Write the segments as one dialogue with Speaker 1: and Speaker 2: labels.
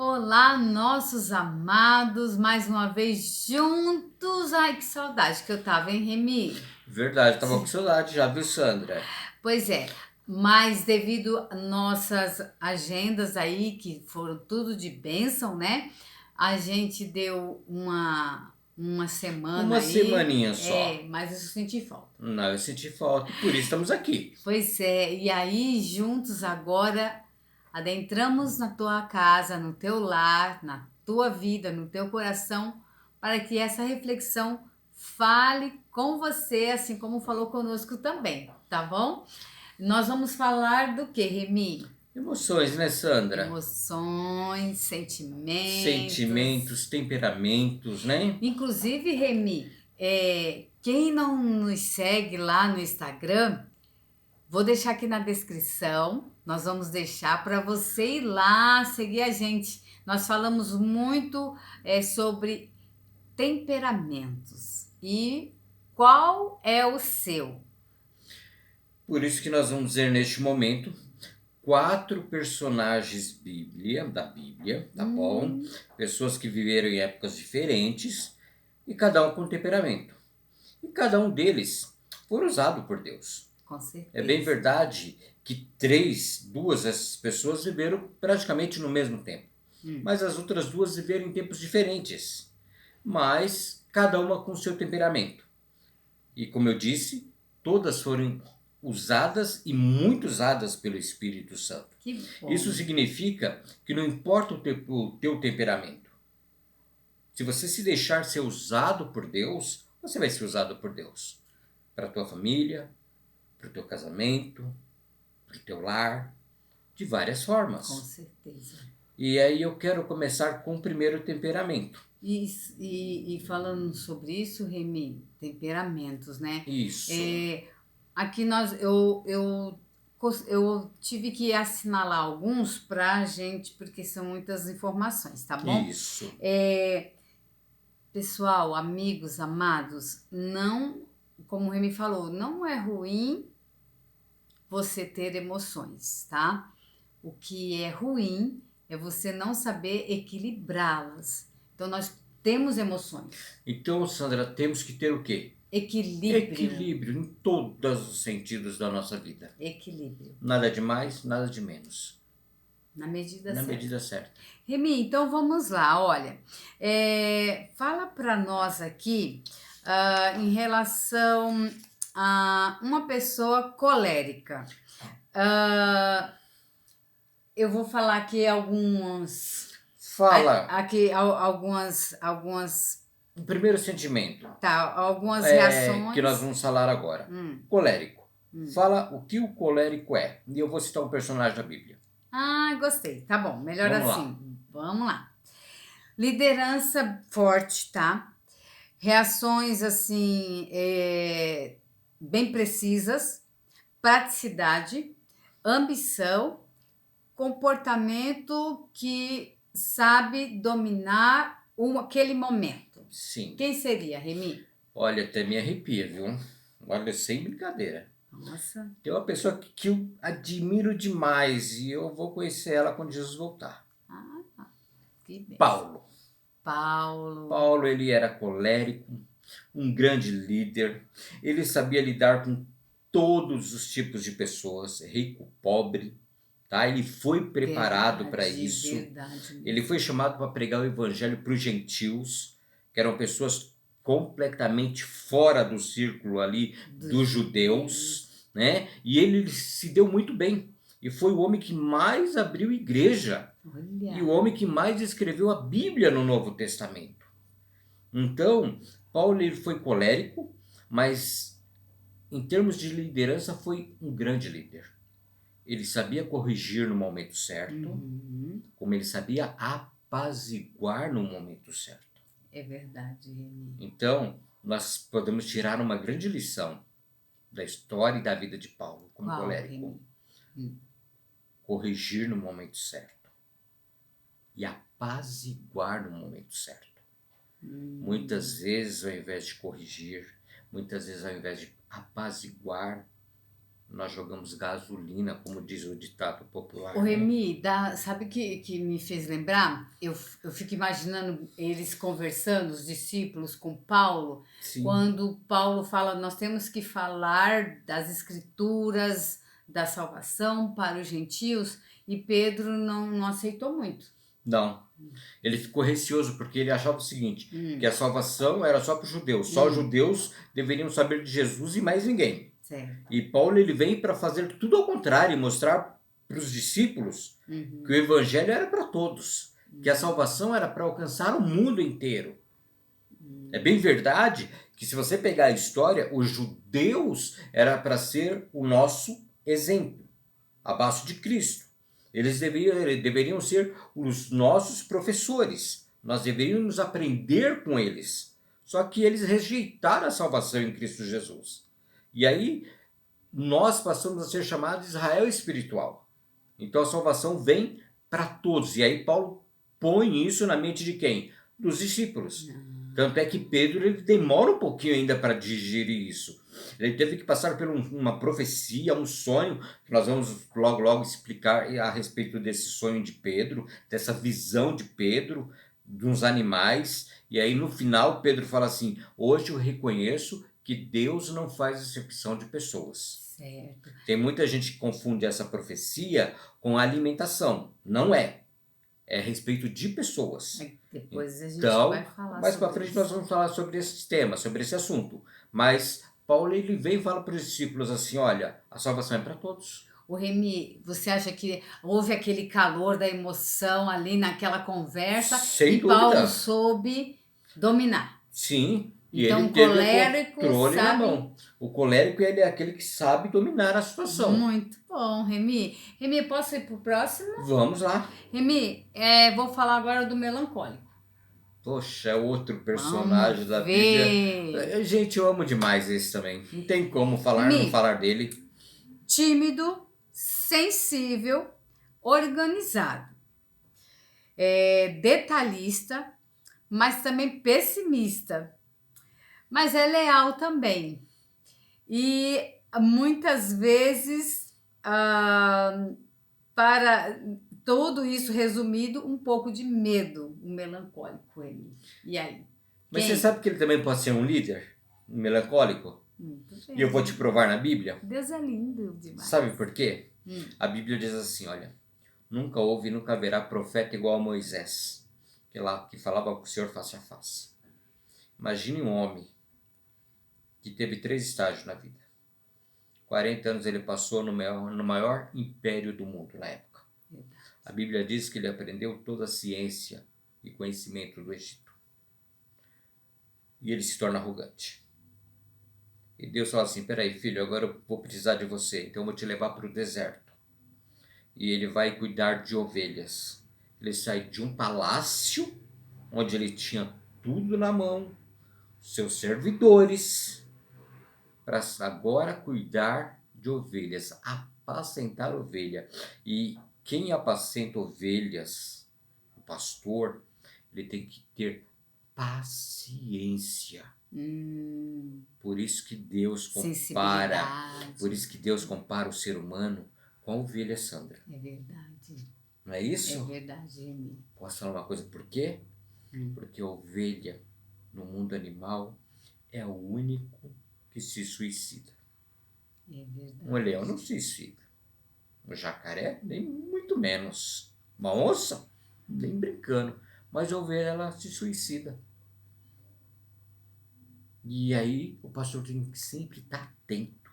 Speaker 1: Olá, nossos amados, mais uma vez juntos. Ai, que saudade que eu tava, hein, Remy?
Speaker 2: Verdade, tava com saudade já, viu, Sandra?
Speaker 1: Pois é, mas devido a nossas agendas aí, que foram tudo de bênção, né? A gente deu uma semana
Speaker 2: Uma
Speaker 1: aí,
Speaker 2: semaninha só.
Speaker 1: mas eu senti falta.
Speaker 2: Não, eu senti falta e por isso estamos aqui.
Speaker 1: Pois é, e aí juntos agora adentramos na tua casa, no teu lar, na tua vida, no teu coração, para que essa reflexão fale com você, assim como falou conosco também, tá bom? Nós vamos falar do que, Remy?
Speaker 2: Emoções, né, Sandra?
Speaker 1: Emoções, sentimentos.
Speaker 2: Sentimentos, temperamentos, né?
Speaker 1: Inclusive, Remy, quem não nos segue lá no Instagram, vou deixar aqui na descrição. Nós vamos deixar para você ir lá seguir a gente. Nós falamos muito sobre temperamentos e qual é o seu.
Speaker 2: Por isso que nós vamos dizer neste momento quatro personagens da Bíblia, tá bom?
Speaker 1: Hum,
Speaker 2: Pessoas que viveram em épocas diferentes e cada um com temperamento. E cada um deles foi usado por Deus.
Speaker 1: com
Speaker 2: É bem
Speaker 1: certeza.
Speaker 2: verdade que duas dessas pessoas viveram praticamente no mesmo tempo,
Speaker 1: Hum,
Speaker 2: mas as outras duas viveram em tempos diferentes, mas cada uma com seu temperamento. E como eu disse, todas foram usadas e muito usadas pelo Espírito Santo.
Speaker 1: que
Speaker 2: Isso
Speaker 1: bom.
Speaker 2: significa que não importa o teu temperamento, se você se deixar ser usado por Deus, você vai ser usado por Deus para a tua família, para o teu casamento, para o teu lar, de várias
Speaker 1: Com
Speaker 2: formas.
Speaker 1: certeza.
Speaker 2: E aí eu quero começar com o primeiro temperamento.
Speaker 1: E falando sobre isso, Remy, temperamentos, né?
Speaker 2: Isso,
Speaker 1: É, aqui eu tive que assinalar alguns pra gente, porque são muitas informações, tá bom?
Speaker 2: isso.
Speaker 1: É, pessoal, amigos, amados, não, como o Remy falou, não é ruim você ter emoções, tá? O que é ruim é você não saber equilibrá-las. Então, nós temos emoções.
Speaker 2: Então, Sandra, temos que ter o quê?
Speaker 1: Equilíbrio.
Speaker 2: Equilíbrio em todos os sentidos da nossa vida.
Speaker 1: Equilíbrio.
Speaker 2: Nada de mais, nada de menos.
Speaker 1: Na medida
Speaker 2: Na
Speaker 1: certa.
Speaker 2: medida certa.
Speaker 1: Remy, então vamos lá, olha. Fala para nós aqui em relação a uma pessoa colérica. Ah, eu vou falar aqui
Speaker 2: Fala,
Speaker 1: algumas,
Speaker 2: o primeiro sentimento
Speaker 1: tá, algumas
Speaker 2: que nós
Speaker 1: reações.
Speaker 2: vamos falar agora.
Speaker 1: Hum,
Speaker 2: Colérico.
Speaker 1: hum.
Speaker 2: Fala o que o colérico é. E eu vou citar um personagem da Bíblia.
Speaker 1: Ah, gostei. Tá bom, melhor
Speaker 2: Vamos lá.
Speaker 1: assim. Vamos lá. Liderança forte, tá? Reações assim, bem precisas, praticidade, ambição, comportamento que sabe dominar aquele momento.
Speaker 2: Sim.
Speaker 1: Quem seria, Remy?
Speaker 2: Olha, até me arrepia, viu? Olha, sem brincadeira.
Speaker 1: Nossa,
Speaker 2: Tem uma pessoa que eu admiro demais e eu vou conhecer ela quando Jesus voltar.
Speaker 1: ah, que benção.
Speaker 2: Paulo.
Speaker 1: Paulo,
Speaker 2: Paulo, ele era colérico, um grande líder. Ele sabia lidar com todos os tipos de pessoas, rico, pobre, tá? Ele foi preparado para
Speaker 1: verdade,
Speaker 2: isso.
Speaker 1: verdade
Speaker 2: Ele
Speaker 1: mesmo.
Speaker 2: foi chamado para pregar o evangelho para os gentios, que eram pessoas completamente fora do círculo ali
Speaker 1: Dos
Speaker 2: dos
Speaker 1: judeus.
Speaker 2: judeus, né? E ele se deu muito bem. E foi o homem que mais abriu igreja e o
Speaker 1: Olha,
Speaker 2: homem que mais escreveu a Bíblia no Novo Testamento. Então, Paulo ele foi colérico, mas em termos de liderança foi um grande líder. Ele sabia corrigir no momento certo,
Speaker 1: uhum,
Speaker 2: como ele sabia apaziguar no momento certo.
Speaker 1: é verdade, Remy.
Speaker 2: Então, nós podemos tirar uma grande lição da história e da vida de Paulo como
Speaker 1: Qual,
Speaker 2: colérico.
Speaker 1: Remy? Hum,
Speaker 2: Corrigir no momento certo e apaziguar no momento certo.
Speaker 1: hum,
Speaker 2: Muitas vezes, ao invés de corrigir, muitas vezes, ao invés de apaziguar, nós jogamos gasolina, como diz o ditado popular,
Speaker 1: O
Speaker 2: né?
Speaker 1: Remy, sabe que me fez lembrar? Eu fico imaginando eles conversando, os discípulos, com Paulo,
Speaker 2: Sim.
Speaker 1: quando Paulo fala, nós temos que falar das escrituras, da salvação para os gentios, e Pedro não aceitou muito.
Speaker 2: Não. Ele ficou receoso porque ele achava o seguinte, que a
Speaker 1: Hum,
Speaker 2: salvação era só para os judeus. Só os
Speaker 1: hum,
Speaker 2: judeus deveriam saber de Jesus e mais ninguém.
Speaker 1: certo.
Speaker 2: E Paulo ele vem para fazer tudo ao contrário, e mostrar para os discípulos que o
Speaker 1: Uhum,
Speaker 2: evangelho era para todos, que a
Speaker 1: uhum,
Speaker 2: salvação era para alcançar o mundo inteiro. É
Speaker 1: uhum,
Speaker 2: bem verdade que se você pegar a história, os judeus era para ser o nosso exemplo, abaixo de Cristo. Eles deveriam ser os nossos professores. Nós deveríamos aprender com eles. Só que eles rejeitaram a salvação em Cristo Jesus. E aí nós passamos a ser chamados de Israel espiritual. Então a salvação vem para todos. E aí Paulo põe isso na mente de quem? Dos discípulos. Tanto é que Pedro ele demora um pouquinho ainda para digerir isso. Ele teve que passar por uma profecia, um sonho, que nós vamos logo logo explicar a respeito desse sonho de Pedro, dessa visão de Pedro, dos animais. E aí no final Pedro fala assim: hoje eu reconheço que Deus não faz acepção de pessoas.
Speaker 1: certo.
Speaker 2: Tem muita gente que confunde essa profecia com a alimentação. Não é. É a respeito de pessoas.
Speaker 1: Depois a gente vai
Speaker 2: Então,
Speaker 1: falar
Speaker 2: mais para
Speaker 1: sobre
Speaker 2: frente nós
Speaker 1: isso.
Speaker 2: vamos falar sobre esse tema, sobre esse assunto. Mas Paulo ele vem e fala para os discípulos assim: olha, a salvação é para todos.
Speaker 1: O Remy, você acha que houve aquele calor da emoção ali naquela conversa
Speaker 2: Sem
Speaker 1: e Paulo
Speaker 2: dúvida.
Speaker 1: soube dominar?
Speaker 2: Sim, e
Speaker 1: Então,
Speaker 2: ele
Speaker 1: o
Speaker 2: teve o
Speaker 1: colérico
Speaker 2: controle na
Speaker 1: sabe
Speaker 2: mão. O colérico ele é aquele que sabe dominar a situação.
Speaker 1: muito bom, Remy. Remy, posso ir pro próximo?
Speaker 2: Vamos lá.
Speaker 1: Remy, vou falar agora do melancólico.
Speaker 2: Poxa, é outro
Speaker 1: Vamos
Speaker 2: personagem da Bíblia.
Speaker 1: ver.
Speaker 2: Gente, eu amo demais esse também. Não tem como falar, não
Speaker 1: Remy,
Speaker 2: falar dele.
Speaker 1: tímido, sensível, organizado, detalhista, mas também pessimista. Mas é leal também. E muitas vezes, para tudo isso resumido, um pouco de medo, um melancólico ele. E aí?
Speaker 2: Mas você
Speaker 1: Quem?
Speaker 2: sabe que ele também pode ser um líder melancólico?
Speaker 1: Muito
Speaker 2: E eu vou te
Speaker 1: bem.
Speaker 2: provar na Bíblia.
Speaker 1: Deus é lindo
Speaker 2: Sabe
Speaker 1: demais.
Speaker 2: por quê? A Bíblia diz assim, olha, nunca houve e nunca haverá profeta igual a Moisés, que falava com o Senhor face a face. Imagine um homem que teve 3 estágios na vida. 40 anos ele passou no maior império do mundo na época. A Bíblia diz que ele aprendeu toda a ciência e conhecimento do Egito. E ele se torna arrogante. E Deus fala assim, peraí filho, agora eu vou precisar de você, então eu vou te levar para o deserto. E ele vai cuidar de ovelhas. Ele sai de um palácio, onde ele tinha tudo na mão, seus servidores, para agora cuidar de ovelhas, apacentar ovelha. E quem apacenta ovelhas, o pastor, ele tem que ter paciência. Por isso que Deus compara, por
Speaker 1: Sensibilidade.
Speaker 2: isso que Deus compara o ser humano com a ovelha, Sandra.
Speaker 1: É verdade.
Speaker 2: Não é
Speaker 1: É
Speaker 2: isso?
Speaker 1: verdade, Remy.
Speaker 2: Posso falar uma coisa por quê? Porque a ovelha no mundo animal é o único que se suicida.
Speaker 1: É
Speaker 2: Um
Speaker 1: verdade.
Speaker 2: leão não se suicida. Um jacaré, nem muito menos. Uma onça, nem brincando. Mas a ovelha, ela se suicida. E aí o pastor tem que sempre estar atento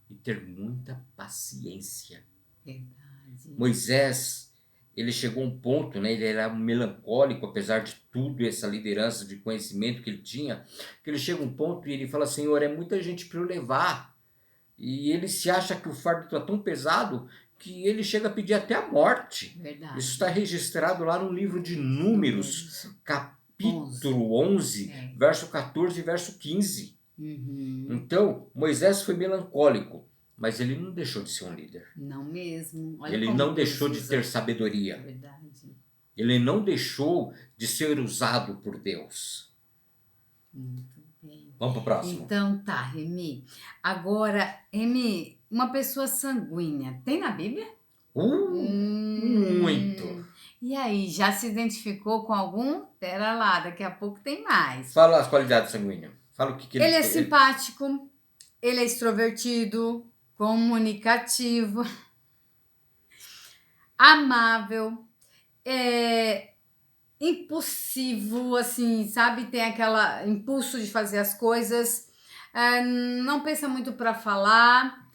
Speaker 2: e ter muita paciência.
Speaker 1: Verdade.
Speaker 2: Moisés, ele chegou a um ponto, né, ele era melancólico, apesar de tudo, essa liderança de conhecimento que ele tinha, que ele chega a um ponto e ele fala, Senhor, é muita gente para eu levar. E ele se acha que o fardo está tão pesado que ele chega a pedir até a morte.
Speaker 1: Verdade.
Speaker 2: Isso está registrado lá no livro de Números,
Speaker 1: Números
Speaker 2: capítulo 11,
Speaker 1: É.
Speaker 2: verso 14 e verso 15.
Speaker 1: Uhum.
Speaker 2: Então, Moisés foi melancólico, mas ele não deixou de ser um líder.
Speaker 1: Não mesmo. Olha
Speaker 2: Ele
Speaker 1: como
Speaker 2: não
Speaker 1: Deus
Speaker 2: deixou de
Speaker 1: usa.
Speaker 2: ter sabedoria.
Speaker 1: Verdade.
Speaker 2: Ele não deixou de ser usado por Deus.
Speaker 1: Muito bem.
Speaker 2: Vamos para o próximo.
Speaker 1: Então tá, Remy. Agora, Remy, uma pessoa sanguínea, tem na Bíblia?
Speaker 2: Muito.
Speaker 1: E aí, já se identificou com algum? Pera lá, daqui a pouco tem mais.
Speaker 2: Fala as qualidades sanguíneas. Fala o que
Speaker 1: Ele é
Speaker 2: tem.
Speaker 1: simpático, ele é extrovertido, comunicativo, amável, é impulsivo, assim, sabe? Tem aquela impulso de fazer as coisas, não pensa muito para falar,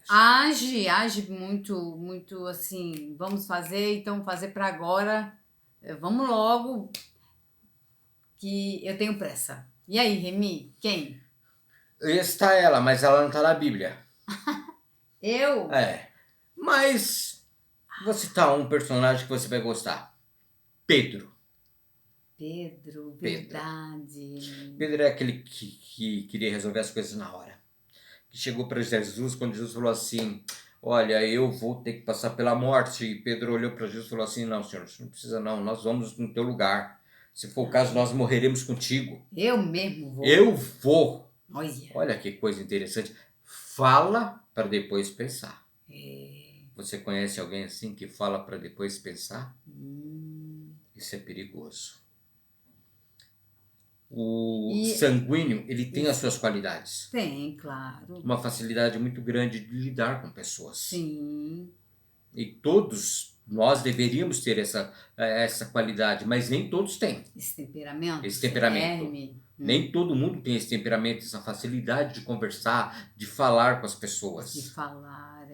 Speaker 1: age muito assim, vamos fazer, então fazer para agora, vamos logo, que eu tenho pressa. E aí, Remy, quem?
Speaker 2: Está ela, mas ela não está na Bíblia.
Speaker 1: Eu?
Speaker 2: É. Mas vou citar um personagem que você vai gostar. Pedro.
Speaker 1: Pedro,
Speaker 2: Pedro.
Speaker 1: verdade.
Speaker 2: Pedro é aquele que queria resolver as coisas na hora. Que chegou para Jesus quando Jesus falou assim: olha, eu vou ter que passar pela morte. E Pedro olhou para Jesus e falou assim: não, senhor, você não precisa não, nós vamos no teu lugar. Se for o caso, nós morreremos contigo.
Speaker 1: Eu mesmo vou.
Speaker 2: Eu vou.
Speaker 1: Olha.
Speaker 2: Olha que coisa interessante. Fala para depois pensar.
Speaker 1: É.
Speaker 2: Você conhece alguém assim que fala para depois pensar?
Speaker 1: Hum.
Speaker 2: Isso é perigoso. O
Speaker 1: E-
Speaker 2: sanguíneo, ele tem as
Speaker 1: Isso.
Speaker 2: suas qualidades.
Speaker 1: Tem, claro.
Speaker 2: Uma facilidade muito grande de lidar com pessoas.
Speaker 1: Sim.
Speaker 2: E todos nós deveríamos ter essa qualidade, mas nem todos têm
Speaker 1: Esse temperamento.
Speaker 2: esse temperamento.
Speaker 1: Remy.
Speaker 2: Nem todo mundo tem esse temperamento, essa facilidade de conversar, de falar com as pessoas.
Speaker 1: De falar, é.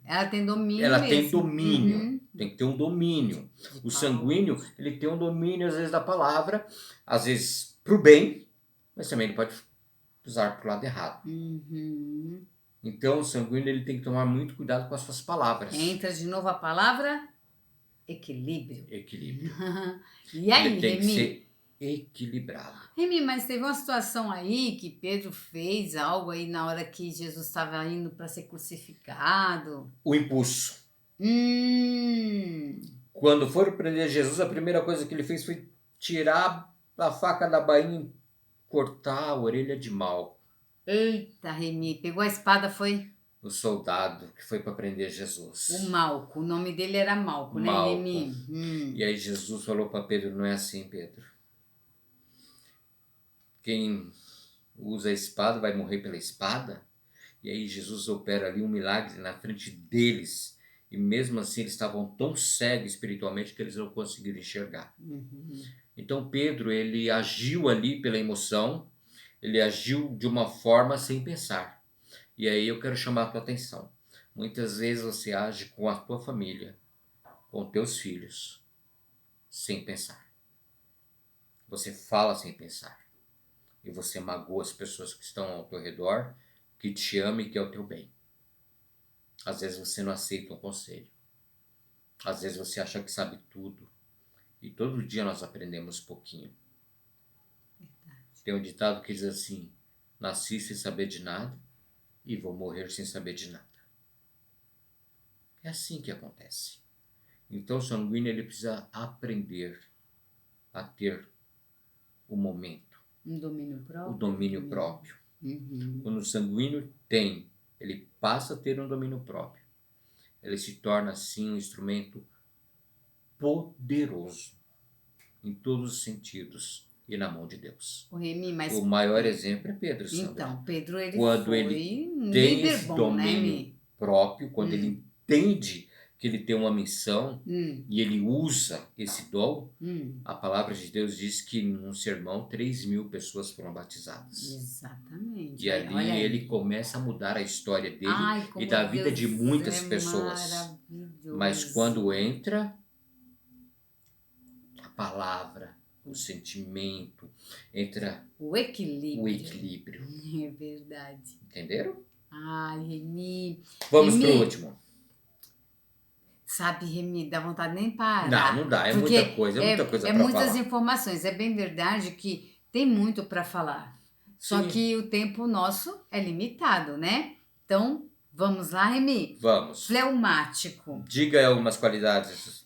Speaker 1: Ela tem domínio
Speaker 2: Ela
Speaker 1: mesmo.
Speaker 2: tem domínio,
Speaker 1: Uhum.
Speaker 2: tem que ter um domínio.
Speaker 1: De
Speaker 2: O
Speaker 1: falar.
Speaker 2: sanguíneo, ele tem um domínio, às vezes, da palavra, às vezes para o bem, mas também ele pode usar para o lado errado.
Speaker 1: Uhum.
Speaker 2: Então, o sanguíneo, ele tem que tomar muito cuidado com as suas palavras.
Speaker 1: Entra de novo a palavra equilíbrio.
Speaker 2: Equilíbrio.
Speaker 1: E aí,
Speaker 2: Ele tem que
Speaker 1: Remy?
Speaker 2: ser equilibrado.
Speaker 1: Remy, mas teve uma situação aí que Pedro fez algo aí na hora que Jesus estava indo para ser crucificado.
Speaker 2: O impulso.
Speaker 1: Hum.
Speaker 2: Quando foram prender Jesus, a primeira coisa que ele fez foi tirar a faca da bainha e cortar a orelha de Malco,
Speaker 1: Eita, Remy, pegou a espada, foi
Speaker 2: o soldado que foi para prender Jesus.
Speaker 1: o Malco. O nome dele era Malco, né,
Speaker 2: Malco.
Speaker 1: Remy?
Speaker 2: E aí Jesus falou para Pedro: não é assim, Pedro. Quem usa a espada vai morrer pela espada. E aí Jesus opera ali um milagre na frente deles. E mesmo assim eles estavam tão cegos espiritualmente que eles não conseguiram enxergar.
Speaker 1: Uhum.
Speaker 2: Então Pedro, ele agiu ali pela emoção, ele agiu de uma forma sem pensar. E aí eu quero chamar a tua atenção. Muitas vezes você age com a tua família, com teus filhos, sem pensar. Você fala sem pensar. E você magoa as pessoas que estão ao teu redor, que te amam e que é o teu bem. Às vezes você não aceita um conselho. Às vezes você acha que sabe tudo. E todo dia nós aprendemos um pouquinho. Tem um ditado que diz assim: nasci sem saber de nada e vou morrer sem saber de nada. É assim que acontece. Então o sanguíneo, ele precisa aprender a ter o momento,
Speaker 1: Um domínio próprio.
Speaker 2: o domínio próprio.
Speaker 1: Uhum.
Speaker 2: Quando o sanguíneo tem, ele passa a ter um domínio próprio. Ele se torna assim um instrumento poderoso em todos os sentidos e na mão de Deus.
Speaker 1: O Remy, mas...
Speaker 2: O maior exemplo é Pedro, Sandra.
Speaker 1: Então, Pedro, ele
Speaker 2: Quando
Speaker 1: foi
Speaker 2: ele
Speaker 1: um
Speaker 2: tem
Speaker 1: líder
Speaker 2: esse
Speaker 1: bom,
Speaker 2: domínio
Speaker 1: né, Remy?
Speaker 2: próprio, quando ele entende que ele tem uma missão e ele usa esse dom, a palavra de Deus diz que num sermão 3.000 pessoas foram batizadas.
Speaker 1: Exatamente.
Speaker 2: E ali
Speaker 1: Olha aí.
Speaker 2: ele começa a mudar a história dele.
Speaker 1: Ai,
Speaker 2: e
Speaker 1: como
Speaker 2: da vida
Speaker 1: Deus
Speaker 2: de muitas
Speaker 1: é
Speaker 2: pessoas.
Speaker 1: maravilhoso.
Speaker 2: Mas quando entra a palavra, o sentimento, entra
Speaker 1: o equilíbrio.
Speaker 2: o equilíbrio.
Speaker 1: É verdade.
Speaker 2: Entenderam?
Speaker 1: Ai, Remy.
Speaker 2: Vamos
Speaker 1: Remy,
Speaker 2: pro último.
Speaker 1: Sabe, Remy, dá vontade nem parar.
Speaker 2: Não dá, é
Speaker 1: Porque
Speaker 2: muita coisa para
Speaker 1: muitas
Speaker 2: falar.
Speaker 1: informações. É bem verdade que tem muito para falar. Só
Speaker 2: Sim.
Speaker 1: que o tempo nosso é limitado, né? Então, vamos lá, Remy.
Speaker 2: Vamos.
Speaker 1: Fleumático.
Speaker 2: Diga aí algumas qualidades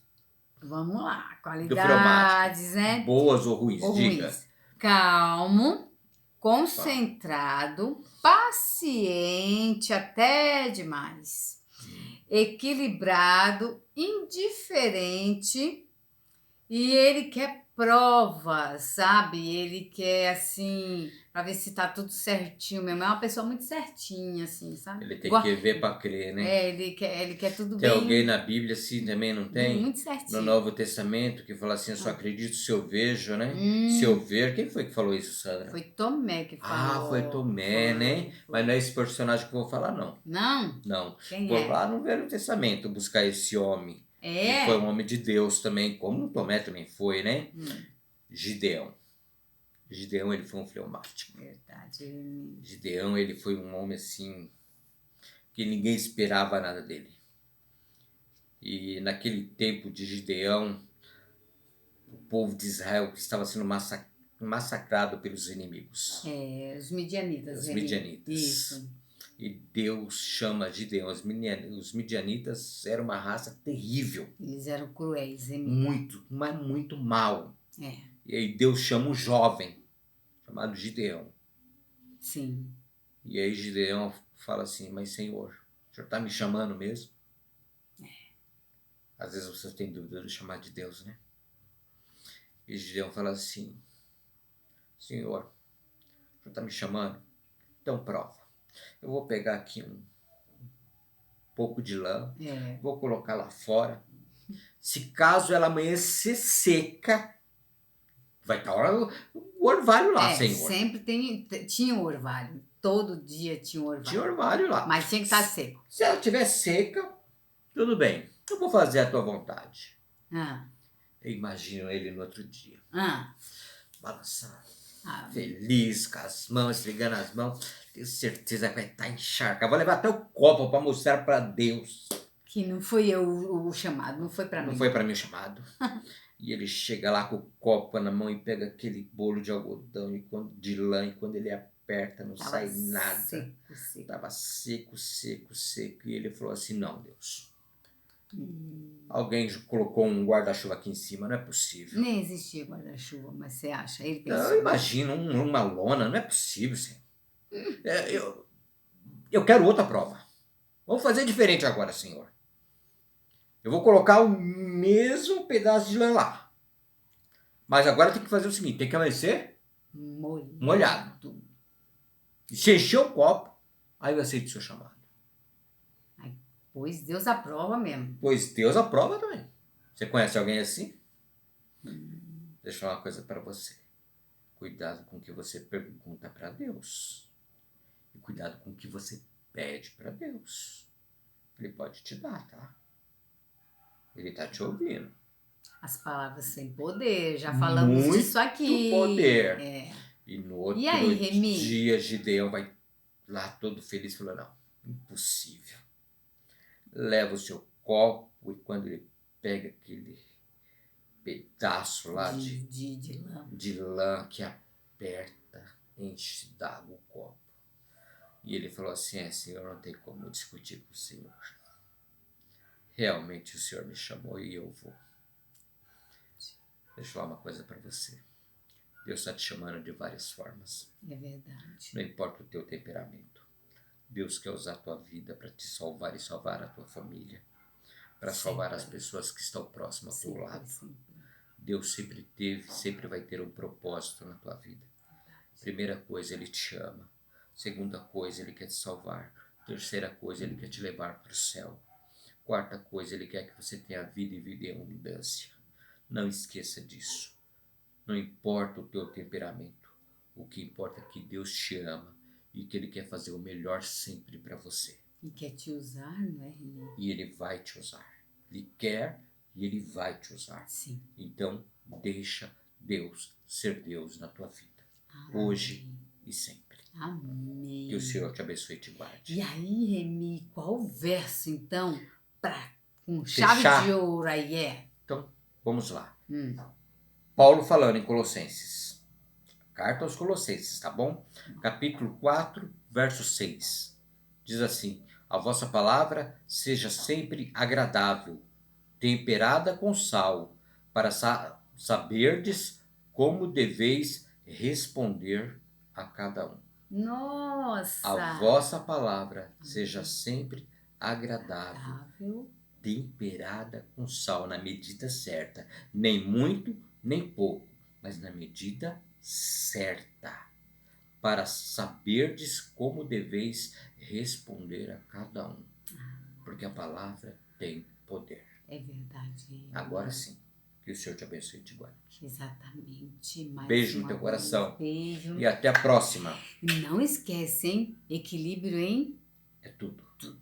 Speaker 1: Vamos lá.
Speaker 2: do fleumático.
Speaker 1: Qualidades, né?
Speaker 2: Boas ou ruins?
Speaker 1: Ou
Speaker 2: Diga.
Speaker 1: ruins. Calmo, concentrado, paciente até demais, equilibrado, indiferente, e ele quer provas, sabe? Ele quer, assim, pra ver se tá tudo certinho mesmo. É uma pessoa muito certinha, assim, sabe?
Speaker 2: Ele tem que ver para crer, né?
Speaker 1: Ele quer tudo
Speaker 2: Tem alguém
Speaker 1: bem,
Speaker 2: na Bíblia assim também, não tem?
Speaker 1: muito
Speaker 2: No
Speaker 1: certinho.
Speaker 2: Novo Testamento que fala assim, eu só
Speaker 1: Ah.
Speaker 2: acredito se eu vejo, né? Se eu ver, quem foi que falou isso, Sandra?
Speaker 1: Foi Tomé que
Speaker 2: Ah, foi
Speaker 1: falou.
Speaker 2: Tomé, né?
Speaker 1: Foi.
Speaker 2: Mas não é esse personagem que eu vou falar, não.
Speaker 1: Não?
Speaker 2: Não.
Speaker 1: Quem
Speaker 2: Vou
Speaker 1: é?
Speaker 2: lá no Velho Testamento buscar esse homem. Que foi um
Speaker 1: É?
Speaker 2: homem de Deus também, como Tomé também foi, né?
Speaker 1: Hum,
Speaker 2: Gideão. Gideão, ele foi um fleumático.
Speaker 1: verdade.
Speaker 2: Gideão, ele foi um homem assim, que ninguém esperava nada dele. E naquele tempo de Gideão, o povo de Israel que estava sendo massacrado pelos inimigos,
Speaker 1: Os midianitas.
Speaker 2: os midianitas.
Speaker 1: Isso.
Speaker 2: E Deus chama Gideão. Os midianitas eram uma raça terrível,
Speaker 1: Eles eram cruéis, Remy.
Speaker 2: muito, mas muito mal.
Speaker 1: É,
Speaker 2: E aí Deus chama um jovem chamado Gideão.
Speaker 1: sim.
Speaker 2: E aí Gideão fala assim, mas Senhor, o Senhor está me chamando mesmo? Às vezes você tem dúvida do chamar de Deus, né? E Gideão fala assim, Senhor, o Senhor está me chamando? Então prova. Eu vou pegar aqui um pouco de lã, vou colocar lá fora. Se caso ela amanhecer seca, vai estar o orvalho lá, Senhor.
Speaker 1: Sempre tinha um orvalho. Todo dia tinha um orvalho.
Speaker 2: Tinha orvalho lá.
Speaker 1: Mas tinha que estar seco.
Speaker 2: Se ela estiver seca, tudo bem. Eu vou fazer a tua vontade.
Speaker 1: Ah,
Speaker 2: Eu imagino ele no outro dia,
Speaker 1: ah,
Speaker 2: balançando,
Speaker 1: ah,
Speaker 2: feliz, com as mãos, esfregando as mãos. Tenho certeza que vai estar encharcado. Vou levar até o copo para mostrar para Deus.
Speaker 1: que não foi eu o chamado, não foi pra mim.
Speaker 2: Não foi para mim o chamado. E ele chega lá com o copo na mão e pega aquele bolo de algodão de lã, e quando ele aperta não
Speaker 1: Tava
Speaker 2: sai nada.
Speaker 1: seco, seco.
Speaker 2: Tava seco, seco, seco. E ele falou assim, não, Deus. Alguém colocou um guarda-chuva aqui em cima, não é possível.
Speaker 1: Nem existia guarda-chuva, mas você acha? Ele
Speaker 2: Não,
Speaker 1: pensou.
Speaker 2: eu imagino uma lona, não é possível, Senhor. Eu quero outra prova. Vamos fazer diferente agora, Senhor. Eu vou colocar o mesmo pedaço de lã lá. Mas agora tem que fazer o seguinte, tem que amanhecer molhado. E se encher o copo, aí eu aceito o seu chamado.
Speaker 1: Pois Deus aprova mesmo.
Speaker 2: Pois Deus aprova também. Você conhece alguém assim? Deixa eu falar uma coisa para você. Cuidado com o que você pergunta para Deus. E cuidado com o que você pede para Deus. Ele pode te dar, tá? Ele tá te ouvindo.
Speaker 1: As palavras sem poder, já falamos disso aqui.
Speaker 2: Muito poder.
Speaker 1: É.
Speaker 2: E no outro
Speaker 1: E aí, Remy?
Speaker 2: dia, Gideão vai lá todo feliz, falando, não, impossível. Leva o seu copo e quando ele pega aquele pedaço lá de lã que aperta, enche d'água o copo. E ele falou assim, Senhor, não tem como discutir com o Senhor. Realmente o Senhor me chamou e eu vou. Deixa eu falar uma coisa para você. Deus está te chamando de várias formas.
Speaker 1: É verdade.
Speaker 2: Não importa o teu temperamento. Deus quer usar a tua vida para te salvar e salvar a tua família. Para salvar as pessoas que estão próximas ao teu lado. Deus sempre teve, sempre vai ter um propósito na tua vida. Primeira coisa, Ele te ama. Segunda coisa, Ele quer te salvar. Terceira coisa, Ele quer te levar para o céu. Quarta coisa, Ele quer que você tenha vida e vida em abundância. Não esqueça disso. Não importa o teu temperamento. O que importa é que Deus te ama e que Ele quer fazer o melhor sempre para você.
Speaker 1: E quer te usar, não é, Remy?
Speaker 2: E Ele vai te usar. Ele quer e Ele vai te usar.
Speaker 1: Sim.
Speaker 2: Então, deixa Deus ser Deus na tua vida.
Speaker 1: Amém.
Speaker 2: Hoje e sempre.
Speaker 1: Amém.
Speaker 2: Que o Senhor te abençoe e te guarde.
Speaker 1: E aí, Remy, qual verso, então, com chave de ouro aí é?
Speaker 2: Então, vamos lá. Paulo falando em Colossenses. Carta aos Colossenses, tá bom? Capítulo 4, verso 6. Diz assim, a vossa palavra seja sempre agradável, temperada com sal, para saberdes como deveis responder a cada um.
Speaker 1: Nossa!
Speaker 2: A vossa palavra seja sempre agradável,
Speaker 1: Agradável.
Speaker 2: temperada com sal na medida certa, nem muito, nem pouco, mas na medida certa, para saberdes como deveis responder a cada um, porque a palavra tem poder.
Speaker 1: É verdade.
Speaker 2: Agora sim, que o Senhor te abençoe e te guarde.
Speaker 1: Exatamente. Mais
Speaker 2: Beijo no
Speaker 1: uma
Speaker 2: teu
Speaker 1: vez.
Speaker 2: coração.
Speaker 1: Beijo.
Speaker 2: E até a próxima.
Speaker 1: E não esquece, hein? Equilíbrio em
Speaker 2: É tudo.
Speaker 1: tudo.